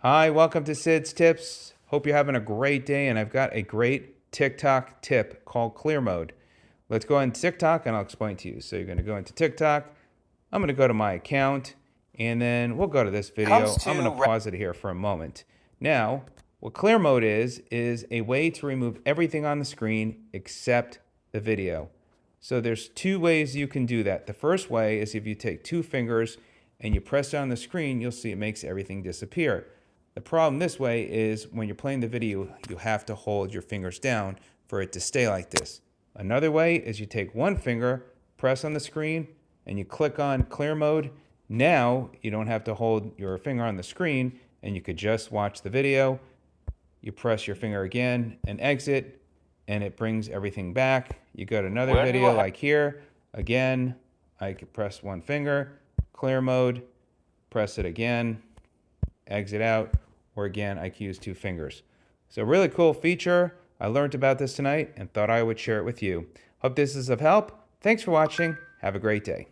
Hi, welcome to Sid's Tips. Hope you're having a great day, and I've got a great TikTok tip called Clear Mode. Let's go on TikTok and I'll explain to you. So you're going to go into TikTok. I'm going to go to my account, and then we'll go to this video. I'm going to pause it here for a moment. Now, what Clear Mode is a way to remove everything on the screen except the video. So there's two ways you can do that. The first way is if you take two fingers and you press down the screen, you'll see it makes everything disappear. The problem this way is when you're playing the video, you have to hold your fingers down for it to stay like this. Another way is you take one finger, press on the screen, and you click on Clear Mode. Now you don't have to hold your finger on the screen, and you could just watch the video. You press your finger again and exit, and it brings everything back. You go to another video like here. Again, I could press one finger, Clear Mode, press it again, exit out, or again, I can use two fingers. So really cool feature. I learned about this tonight and thought I would share it with you. Hope this is of help. Thanks for watching. Have a great day.